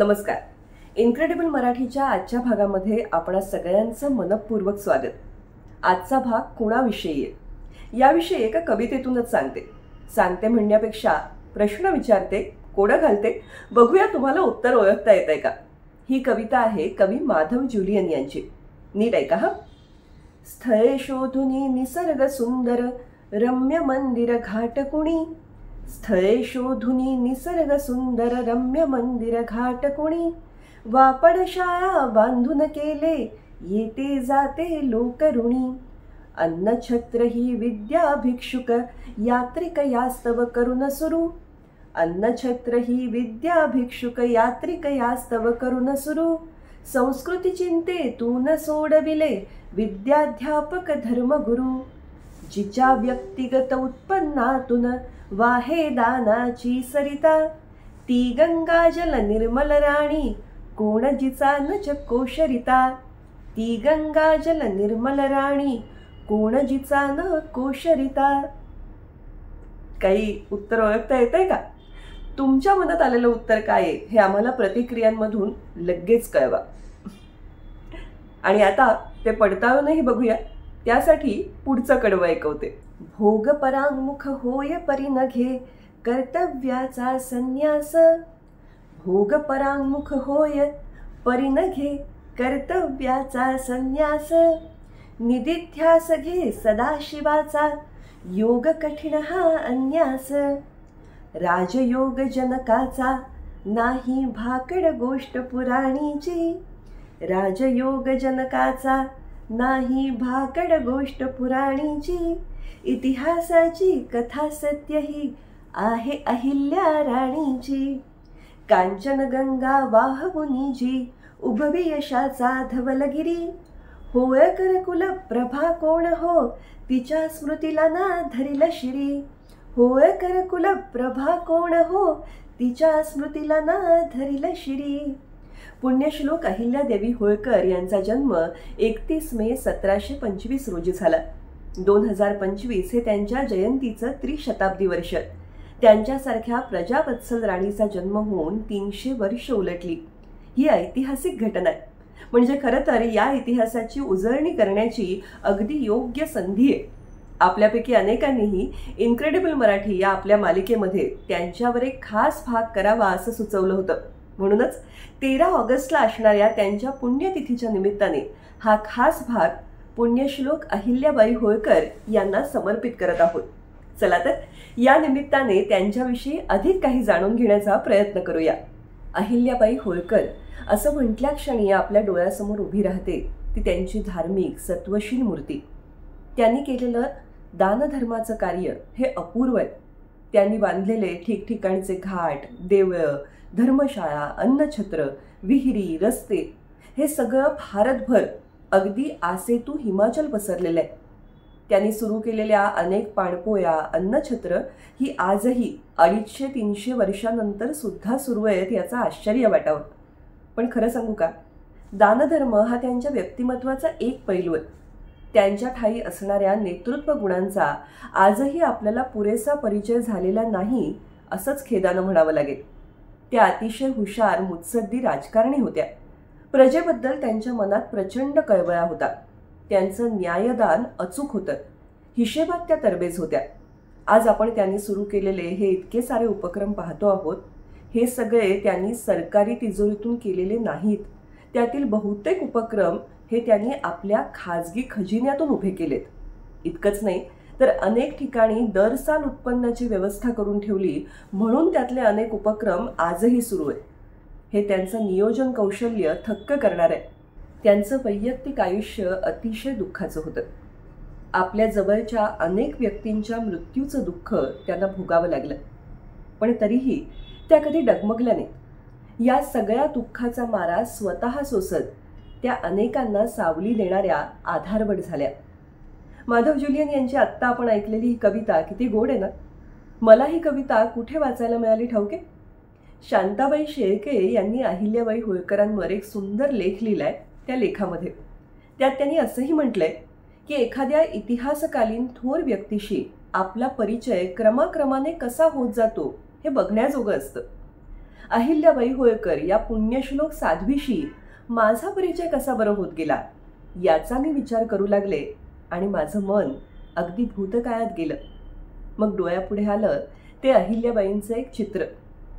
नमस्कार. इनक्रेडिबल मराठीच्या आजच्या भागामध्ये आपणा सगळ्यांचं मनपूर्वक स्वागत. आजचा भाग कोणाविषयी आहे याविषयी एका कवितेतूनच सांगते म्हणण्यापेक्षा प्रश्न विचारते, कोडं घालते. बघूया तुम्हाला उत्तर ओळखता येतंय का. ही कविता आहे कवी माधव जुलियन यांची. नीट ऐका हा. स्थळे शोधुनी निसर्ग सुंदर रम्य मंदिर घाटकुणी. स्थळे शोधुनी निसर्ग सुंदर रम्य मंदिर घाटकुणी. वापडशाळा बांधून केले येते जाते लोक ऋणी. अन्नछत्र ही विद्या भिक्षुक यात्रिक यास्तव करून सुरू. अन्नछत्र ही विद्या भिक्षुक यात्रिक यास्तव करून सुरू. संस्कृती चिंतेतून सोडविले विद्याध्यापक धर्मगुरू. जिच्या व्यक्तिगत उत्पन्नातून वाहे दानाची सरिता. ती गंगाजल निर्मल राणी कोण जिचा न कोशरिता. ती गंगाजल निर्मल राणी कोण जिचा न कोशरिता. काही उत्तर ओळखता येतंय का. तुमच्या मनात आलेलं उत्तर काय आहे हे आम्हाला प्रतिक्रियांमधून लगेच कळवा. आणि आता ते पडताळूनही बघूया. त्यासाठी पुढचं कडवं ऐकवते. भोग परांगमुख होय परिन घे कर्तव्याचा संन्यास. भोग परांगमुख होय परिन घे कर्तव्याचा संन्यास. निदिध्यास घे सदाशिवाचा योग कठीण हा अन्यास. राजयोग जनकाचा नाही भाकड गोष्ट पुराणीची. राजयोग जनकाचा नाही भाकड गोष्ट पुराणीची. इतिहासाची कथा सत्य ही आहे अहिल्या राणीची. कांचन गंगा वाहवुनी जी उभवी यशाचा धवलगिरी. होळकर कुल प्रभा कोण हो तिच्या स्मृतीला ना धरिल शिरी. होळकर कुल प्रभा कोण हो तिच्या स्मृतीला ना धरिल शिरी. पुण्यश्लोक अहिल्यादेवी होळकर यांचा जन्म 31 मे 1725 रोजी झाला. 2025 हे त्यांच्या जयंतीचं त्रिशताब्दी वर्ष. त्यांच्यासारख्या प्रजावत्सल राणीचा जन्म होऊन 300 वर्ष उलटली. ही ऐतिहासिक घटना आहे. म्हणजे खरं तर या इतिहासाची उजळणी करण्याची अगदी योग्य संधी आहे. आपल्यापैकी अनेकांनीही इनक्रेडिबल मराठी या आपल्या मालिकेमध्ये त्यांच्यावर एक खास भाग करावा असं सुचवलं होतं. म्हणूनच 13 ऑगस्टला असणाऱ्या त्यांच्या पुण्यतिथीच्या निमित्ताने हा खास भाग पुण्यश्लोक अहिल्याबाई होळकर यांना समर्पित करत आहोत. चला तर या निमित्ताने त्यांच्याविषयी अधिक काही जाणून घेण्याचा प्रयत्न करूया. अहिल्याबाई होळकर असं म्हटल्या क्षणी आपल्या डोळ्यासमोर उभी राहते ती त्यांची धार्मिक सत्वशील मूर्ती. त्यांनी केलेलं दानधर्माचं कार्य हे अपूर्व आहे. त्यांनी बांधलेले ठिकठिकाणचे घाट, देवळं, धर्मशाळा, अन्नछत्र, विहिरी, रस्ते हे सगळं भारतभर अगदी आसेतू हिमाचल पसरलेलं आहे. त्यांनी सुरू केलेल्या अनेक पाणपोया, अन्नछत्र ही आजही 250-300 वर्षानंतर सुद्धा सुरू आहेत याचं आश्चर्य वाटावं. पण खरं सांगू का, दानधर्म हा त्यांच्या व्यक्तिमत्वाचा एक पैलू आहे. त्यांच्या ठायी असणाऱ्या नेतृत्व गुणांचा आजही आपल्याला पुरेसा परिचय झालेला नाही असंच खेदानं म्हणावं लागेल. त्या अतिशय हुशार मुत्सद्दी राजकारणी होत्या. प्रजेबद्दल त्यांच्या मनात प्रचंड कळवळा होता. त्यांचं न्यायदान अचूक होतं. हिशेबात त्या तरबेज होत्या. आज आपण त्यांनी सुरू केलेले हे इतके सारे उपक्रम पाहतो आहोत. हे सगळे त्यांनी सरकारी तिजोरीतून केलेले नाहीत. त्यातील बहुतेक उपक्रम हे त्यांनी आपल्या खाजगी खजिन्यातून उभे केलेत. इतकंच नाही तर अनेक ठिकाणी दर साल उत्पन्नाची व्यवस्था करून ठेवली म्हणून त्यातले अनेक उपक्रम आजही सुरू आहेत. हे त्यांचं नियोजन कौशल्य थक्क करणार आहे. त्यांचं वैयक्तिक आयुष्य अतिशय दुःखाचं होतं. आपल्या जवळच्या अनेक व्यक्तींच्या मृत्यूचं दुःख त्यांना भोगावं लागलं. पण तरीही त्या कधी डगमगल्या नाहीत. या सगळ्या दुःखाचा मारा स्वतः सोसत त्या अनेकांना सावली देणाऱ्या आधारवड झाल्या. माधव जुलियन यांची आत्ता आपण ऐकलेली ही कविता किती गोड आहे ना. मला ही कविता कुठे वाचायला मिळाली ठाऊके. शांताबाई शेळके यांनी अहिल्याबाई होळकरांवर एक सुंदर लेख लिहिलाय. त्या लेखामध्ये त्यात त्यांनी असंही म्हटलंय की एखाद्या इतिहासकालीन थोर व्यक्तीशी आपला परिचय क्रमाक्रमाने कसा होत जातो हे बघण्याजोगं असतं. अहिल्याबाई होळकर या पुण्यश्लोक साध्वीशी माझा परिचय कसा बरं होत गेला याचा मी विचार करू लागले आणि माझं मन अगदी भूतकाळात गेलं. मग डोळ्यापुढे आलं ते अहिल्याबाईंचं एक चित्र,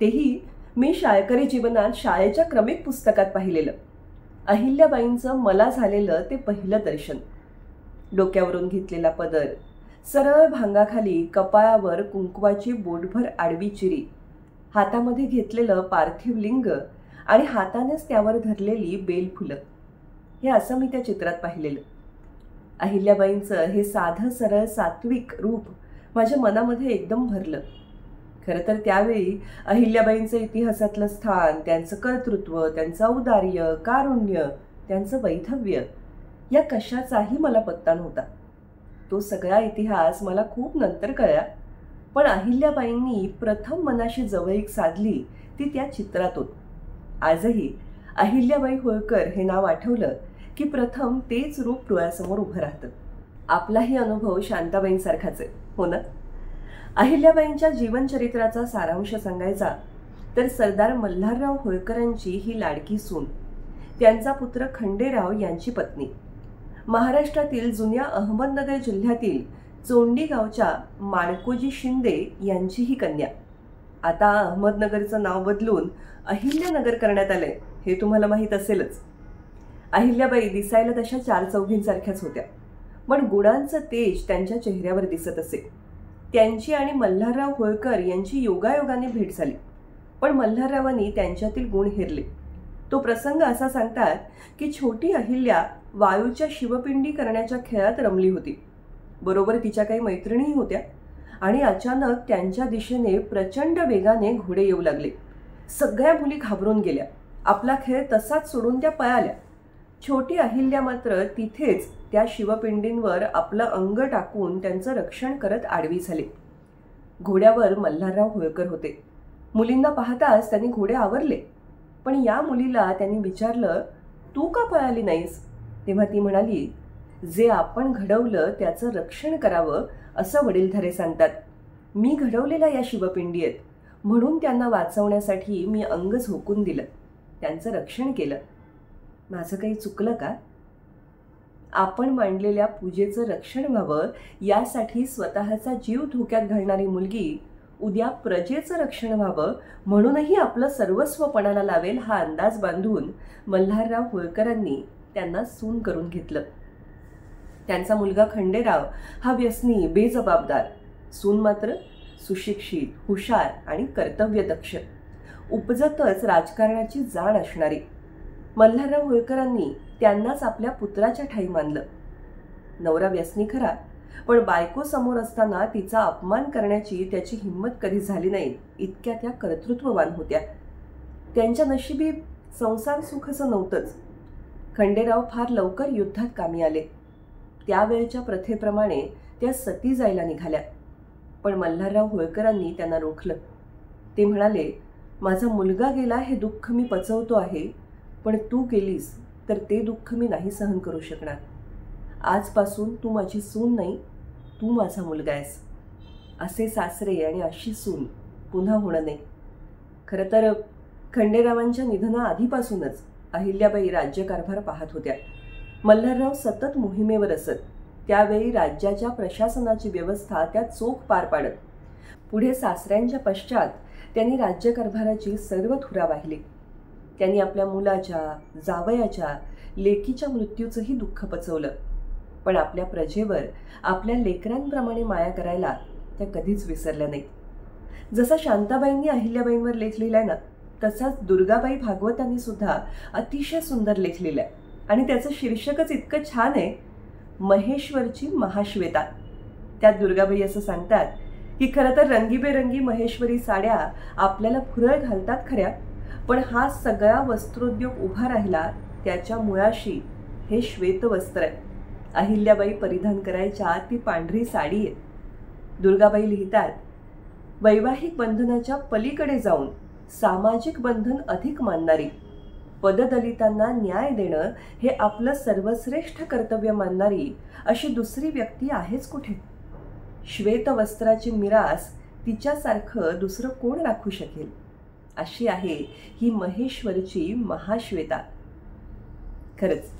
तेही मी शाळकरी जीवनात शाळेच्या क्रमिक पुस्तकात पाहिलेलं. अहिल्याबाईंचं मला झालेलं ते पहिलं दर्शन. डोक्यावरून घेतलेला पदर, सरळ भांगाखाली कपाळावर कुंकवाची बोटभर आडवी चिरी, हातामध्ये घेतलेलं पार्थिव लिंग आणि हातानेच त्यावर धरलेली बेलफुलं, हे असं मी त्या चित्रात पाहिलेलं. अहिल्याबाईंचं हे साधं सरळ सात्विक रूप माझ्या मनामध्ये एकदम भरलं. खरं तर त्यावेळी अहिल्याबाईंचं इतिहासातलं स्थान, त्यांचं कर्तृत्व, त्यांचं औदार्य, कारुण्य, त्यांचं वैधव्य या कशाचाही मला पत्ता नव्हता. तो सगळा इतिहास मला खूप नंतर कळला, पण अहिल्याबाईंनी प्रथम मनाशी जवळीक साधली ती त्या चित्रातून. आजही अहिल्याबाई होळकर हे नाव आठवलं की प्रथम तेच रूप डोळ्यासमोर उभं राहतं. आपलाही अनुभव शांताबाईंसारखाच आहे, हो ना? अहिल्याबाईंच्या जीवनचरित्राचा सारांश सांगायचा तर सरदार मल्हारराव होळकरांची ही लाडकी सून, त्यांचा पुत्र खंडेराव यांची पत्नी, महाराष्ट्रातील जुन्या अहमदनगर जिल्ह्यातील चोंडी गावच्या माणकोजी शिंदे यांची ही कन्या. आता अहमदनगरचं नाव बदलून अहिल्यानगर करण्यात आलंय, हे तुम्हाला माहीत असेलच. अहिल्याबाई दिसायला तशा 4 चौघींसारख्याच होत्या, पण गुणांचं तेज त्यांच्या चेहऱ्यावर दिसत असे. त्यांची आणि मल्हारराव होळकर यांची योगायोगाने भेट झाली, पण मल्हाररावांनी त्यांच्यातील गुण हेरले. तो प्रसंग असा सांगतात की छोटी अहिल्या वायूच्या शिवपिंडी करण्याच्या खेळात रमली होती. बरोबर तिच्या काही मैत्रिणी होत्या आणि अचानक त्यांच्या दिशेने प्रचंड वेगाने घोडे येऊ लागले. सगळ्या मुली घाबरून गेल्या. आपला खेळ तसाच सोडून त्या पळाल्या. छोटी अहिल्या मात्र तिथेच त्या शिवपिंडींवर आपलं अंग टाकून त्यांचं रक्षण करत आडवी झाले. घोड्यावर मल्हारराव होळकर होते. मुलींना पाहताच त्यांनी घोडे आवरले, पण या मुलीला त्यांनी विचारलं, तू का पळाली नाहीस? तेव्हा ती म्हणाली, जे आपण घडवलं त्याचं रक्षण करावं असं वडीलधारे सांगतात. मी घडवलेल्या या शिवपिंडी आहेत, म्हणून त्यांना वाचवण्यासाठी मी अंग झोकून दिलं, त्यांचं रक्षण केलं. माझं काही चुकलं का? आपण मांडलेल्या पूजेचं रक्षण व्हावं यासाठी स्वतःचा जीव धोक्यात घालणारी मुलगी उद्या प्रजेचं रक्षण व्हावं म्हणूनही आपलं सर्वस्व पणाला लावेल हा अंदाज बांधून मल्हारराव होळकरांनी त्यांना सून करून घेतलं. त्यांचा मुलगा खंडेराव हा व्यसनी, बेजबाबदार, सून मात्र सुशिक्षित, हुशार आणि कर्तव्यदक्ष, उपजतच राजकारणाची जाण असणारी. मल्हारराव होळकरांनी त्यांनाच आपल्या पुत्राच्या ठाई मानलं. नवरा व्यसनी खरा, पण बायको समोर असताना तिचा अपमान करण्याची त्याची हिंमत कधी झाली नाही, इतक्या त्या कर्तृत्ववान होत्या. त्यांच्या नशिबी संसार सुखचं नव्हतंच. खंडेराव फार लवकर युद्धात कामी आले. त्यावेळच्या प्रथेप्रमाणे त्या सती जायला निघाल्या, पण मल्हारराव होळकरांनी त्यांना रोखलं. ते म्हणाले, माझा मुलगा गेला हे दुःख मी पचवतो आहे, पण तू गेलीस तर ते दुःख मी नाही सहन करू शकणार. आजपासून तू माझी सून नाही, तू माझा मुलगा आहेस. असे सासरे आणि अशी सून पुन्हा होणं नाही. खरं तर खंडेरावांच्या निधनाआधीपासूनच अहिल्याबाई राज्यकारभार पाहत होत्या. मल्हारराव सतत मोहिमेवर असत. त्यावेळी राज्याच्या प्रशासनाची व्यवस्था त्या चोख पार पाडत. पुढे सासऱ्यांच्या पश्चात त्यांनी राज्यकारभाराची सर्व धुरा वाहिली. त्यांनी आपल्या मुलाच्या, जावयाच्या, लेकीच्या मृत्यूचंही दुःख पचवलं, पण आपल्या प्रजेवर आपल्या लेकरांप्रमाणे माया करायला त्या कधीच विसरल्या नाहीत. जसा शांताबाईंनी अहिल्याबाईंवर लेख लिहिलाय ना, तसाच दुर्गाबाई भागवतांनी सुद्धा अतिशय सुंदर लेख लिहिलाय आणि त्याचं शीर्षकच इतकं छान आहे, महेश्वरची महाश्वेता. त्यात दुर्गाबाई असं सांगतात की खरं तर रंगीबेरंगी महेश्वरी साड्या आपल्याला फुरळ घालतात खऱ्या, पण हा सगळा वस्त्रोद्योग उभा राहिला त्याच्या मुळाशी हे श्वेतवस्त्र आहे. अहिल्याबाई परिधान करायच्या ती पांढरी साडी आहे. दुर्गाबाई लिहितात, वैवाहिक बंधनाच्या पलीकडे जाऊन सामाजिक बंधन अधिक मानणारी, पददलितांना न्याय देणं हे आपलं सर्वश्रेष्ठ कर्तव्य मानणारी अशी दुसरी व्यक्ती आहेच कुठे? श्वेतवस्त्राची मिरास तिच्यासारखं दुसरं कोण राखू शकेल? अशी आहे ही महेश्वरची महाश्वेता. खरंच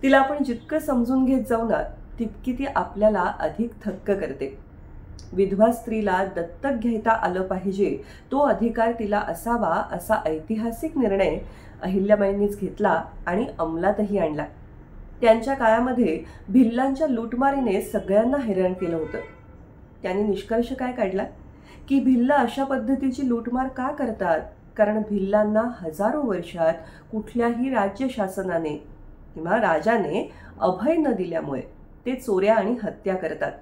तिला आपण जितकं समजून घेत जाऊ ना तितकी ती आपल्याला अधिक थक्क करते. विधवा स्त्रीला दत्तक घेता आलं पाहिजे तो अधिकार तिला असावा असा ऐतिहासिक निर्णय अहिल्याबाईंनीच घेतला आणि अंमलातही आणला. त्यांच्या काळामध्ये भिल्लांच्या लूटमारीने सगळ्यांना हैराण केलं होतं. त्यांनी निष्कर्ष काय काढला की भिल्ल अशा पद्धतीची लूटमार का करतात, कारण भिल्लांना हजारो वर्षात कुठल्याही राज्य शासनाने किंवा राजाने अभय न दिल्यामुळे ते चोऱ्या आणि हत्या करतात.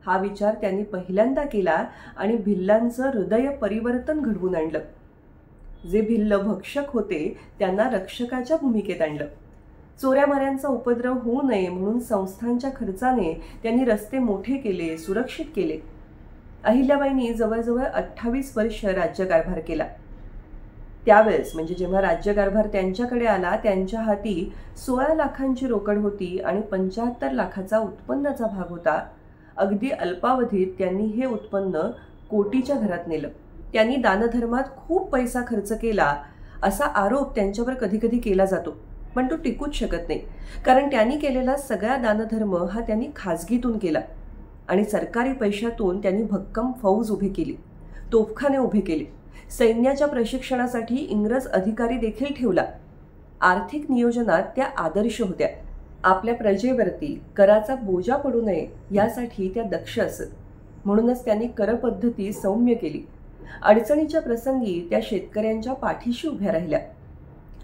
हा विचार त्यांनी पहिल्यांदा केला आणि भिल्लांचं हृदय परिवर्तन घडवून आणलं. जे भिल्ल भक्षक होते त्यांना रक्षकाच्या भूमिकेत आणलं. चोऱ्यामाऱ्यांचा उपद्रव होऊ नये म्हणून संस्थांच्या खर्चाने त्यांनी रस्ते मोठे केले, सुरक्षित केले. अहिल्याबाईंनी जवळजवळ 28 वर्ष राज्यकारभार केला. त्यावेळेस म्हणजे जेव्हा राज्यकारभार त्यांच्याकडे आला त्यांच्या हाती 16 लाखांची रोकड होती आणि 75 लाखाचा उत्पन्नाचा भाग होता. अगदी अल्पावधीत त्यांनी हे उत्पन्न कोटीच्या घरात नेलं. त्यांनी दानधर्मात खूप पैसा खर्च केला असा आरोप त्यांच्यावर कधी कधी केला जातो, पण तो टिकूच शकत नाही. कारण त्यांनी केलेला सगळा दानधर्म हा त्यांनी खाजगीतून केला आणि सरकारी पैशातून त्यांनी भक्कम फौज उभी केली, तोफखाने उभे केले, सैन्याच्या प्रशिक्षणासाठी इंग्रज अधिकारी देखील ठेवला. आर्थिक नियोजनात त्या आदर्श होत्या. आपल्या प्रजेवरती कराचा बोजा पडू नये यासाठी त्या दक्ष असत. म्हणूनच त्यांनी करपद्धती सौम्य केली. अडचणीच्या प्रसंगी त्या शेतकऱ्यांच्या पाठीशी उभ्या राहिल्या.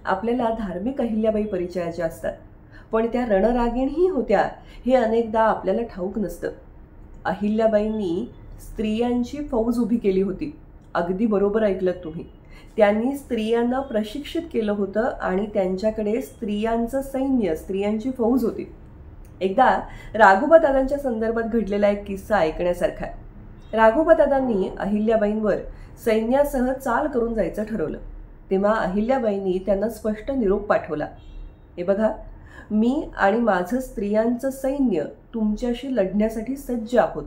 आपल्याला धार्मिक अहिल्याबाई परिचयाच्या असतात, पण त्या रणरागिणीही होत्या हे अनेकदा आपल्याला ठाऊक नसतं. अहिल्याबाईंनी स्त्रियांची फौज उभी केली होती. अगदी बरोबर ऐकलं तुम्ही. त्यांनी स्त्रियांना प्रशिक्षित केलं होतं आणि त्यांच्याकडे स्त्रियांचं सैन्य, स्त्रियांची फौज होती. एकदा राघोबा दादांच्या संदर्भात घडलेला एक किस्सा ऐकण्यासारखा आहे. राघोबा दादांनी अहिल्याबाईंवर सैन्यासह चाल करून जायचं ठरवलं. तेव्हा अहिल्याबाईंनी त्यांना स्पष्ट निरोप पाठवला, हे बघा, मी आणि माझं स्त्रियांचं सैन्य तुमच्याशी लढण्यासाठी सज्ज आहोत,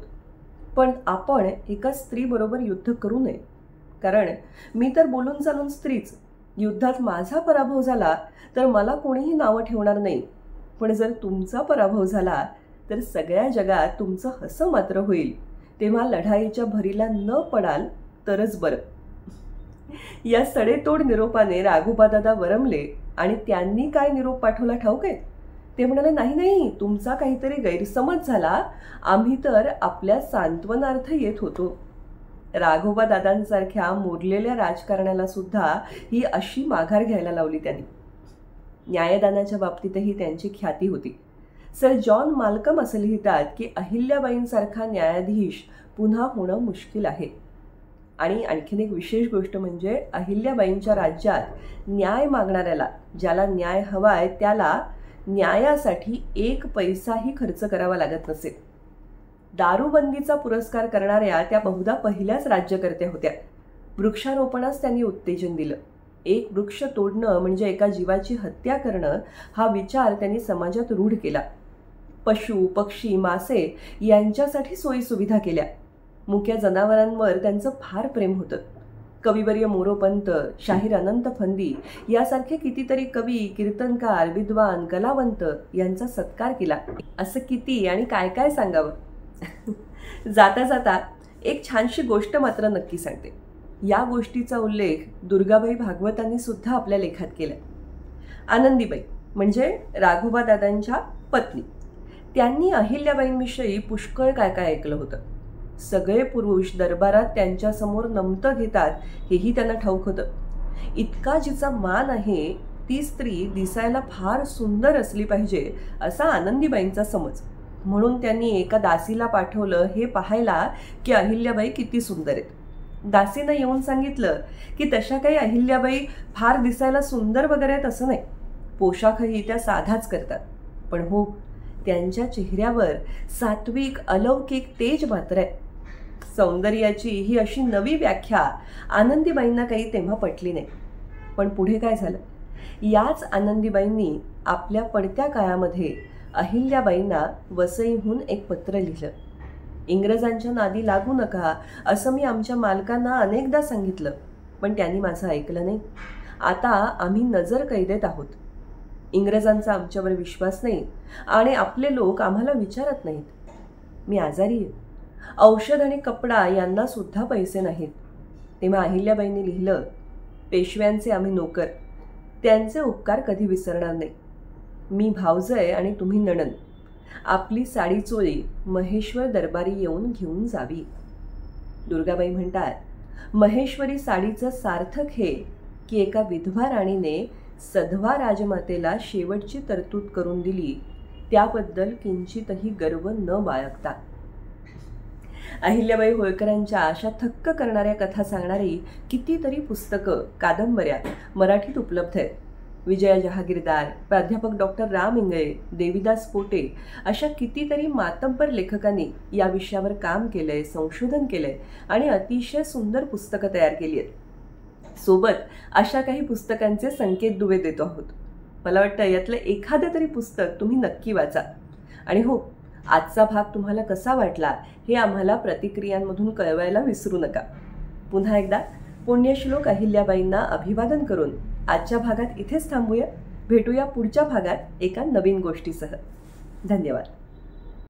पण आपण एका स्त्रीबरोबर युद्ध करू नये. कारण मी तर बोलून चालून स्त्रीच. युद्धात माझा पराभव झाला तर मला कोणीही नावं ठेवणार नाही, पण जर तुमचा पराभव झाला तर सगळ्या जगात तुमचं हसं मात्र होईल. तेव्हा लढाईच्या भरीला न पडाल तरच बरं. या सडेतोड निरोपाने राघोबादादा वरमले आणि त्यांनी काय निरोप पाठवला ठाऊक आहे? ते म्हणाले, नाही नाही, तुमचा काहीतरी गैरसमज झाला, आम्ही तर आपल्या सांत्वनार्थ येत होतो. राघोबा दादांसारख्या मोडलेल्या राजकारणाला सुद्धा ही अशी माघार घ्यायला लावली त्यांनी. न्यायदानाच्या बाबतीतही त्यांची ख्याती होती. सर जॉन माल्कम असं लिहितात की अहिल्याबाईंसारखा न्यायाधीश पुन्हा होणं मुश्किल आहे. आणि आणखीन एक विशेष गोष्ट म्हणजे अहिल्याबाईंच्या राज्यात न्याय मागणाऱ्याला, ज्याला न्याय हवाय त्याला न्यायासाठी 1 पैसाही खर्च करावा लागत नसे. दारूबंदीचा पुरस्कार करणाऱ्या त्या बहुधा पहिल्याच राज्यकर्त्या होत्या. वृक्षारोपणास त्यांनी उत्तेजन दिलं. एक वृक्ष तोडणं म्हणजे एका जीवाची हत्या करणं हा विचार त्यांनी समाजात रूढ केला. पशु, पक्षी, मासे यांच्यासाठी सोयीसुविधा केल्या. मुक्या जनावरांवर त्यांचं फार प्रेम होतं. कविवर्य मोरोपंत, शाहीर अनंत फंदी यासारखे कितीतरी कवी, कीर्तनकार, विद्वान, कलावंत यांचा सत्कार केला. असं किती आणि काय काय सांगावं. जाता जाता एक छानशी गोष्ट मात्र नक्की सांगते. या गोष्टीचा उल्लेख दुर्गाबाई भागवतांनी सुद्धा आपल्या लेखात केला. आनंदीबाई म्हणजे राघोबा दादांच्या पत्नी, त्यांनी अहिल्याबाईंविषयी पुष्कळ काय काय ऐकलं होतं. सगळे पुरुष दरबारात त्यांच्यासमोर नमतं घेतात हेही त्यांना ठाऊक होतं. इतका जिचा मान आहे ती स्त्री दिसायला फार सुंदर असली पाहिजे असा आनंदीबाईंचा समज. म्हणून त्यांनी एका दासीला पाठवलं हे पाहायला की अहिल्याबाई किती सुंदर आहेत. दासीनं येऊन सांगितलं की तशा काही अहिल्याबाई फार दिसायला सुंदर वगैरे आहेत असं नाही, पोशाखही त्या साधाच करतात, पण हो त्यांच्या चेहऱ्यावर सात्विक अलौकिक तेज मात्र आहे. सौंदर्याची ही अशी नवी व्याख्या आनंदीबाईंना काही तेव्हा पटली नाही. पण पुढे काय झालं? याच आनंदीबाईंनी आपल्या पडत्या काळामध्ये अहिल्याबाईंना वसईहून एक पत्र लिहिलं. इंग्रजांच्या नादी लागू नका असं मी आमच्या मालकांना अनेकदा सांगितलं, पण त्यांनी माझं ऐकलं नाही. आता आम्ही नजर कैदेत आहोत. इंग्रजांचा आमच्यावर विश्वास नाही आणि आपले लोक आम्हाला विचारत नाहीत. मी आजारी आहे. औषध आणि कपडा यांना सुद्धा पैसे नाहीत. तेव्हा अहिल्याबाईंनी लिहिलं, पेशव्यांचे आम्ही नोकर, त्यांचे उपकार कधी विसरणार नाही. मी भावजय आणि तुम्ही नणंद. आपली साडी चोळी महेश्वर दरबारी येऊन घेऊन जावी. दुर्गाबाई म्हणतात, महेश्वरी साडीचं सार्थक हे की एका विधवा राणीने सधवा राजमातेला शेवटची तरतूद करून दिली, त्याबद्दल किंचितही गर्व न बाळगता. अहिल्याबाई होळकरांच्या अशा थक्क करणाऱ्या कथा सांगणारी कितीतरी पुस्तकं, कादंबऱ्या मराठीत उपलब्ध आहेत. विजया जहागीरदार, प्राध्यापक डॉक्टर राम इंगळे, देविदास पोटे अशा कितीतरी मातब्बर लेखकांनी या विषयावर काम केलंय, संशोधन केलंय आणि अतिशय सुंदर पुस्तकं तयार केली आहेत. सोबत अशा काही पुस्तकांचे संकेत दुवे देतो आहोत. मला वाटतं यातलं एखादं तरी पुस्तक तुम्ही नक्की वाचा. आणि हो, आजचा भाग तुम्हाला कसा वाटला हे आम्हाला प्रतिक्रियांमधून कळवायला विसरू नका. पुन्हा एकदा पुण्यश्लोक अहिल्याबाईंना अभिवादन करून आजच्या भागात इथेच थांबूया. भेटूया पुढच्या भागात एका नवीन गोष्टीसह. धन्यवाद.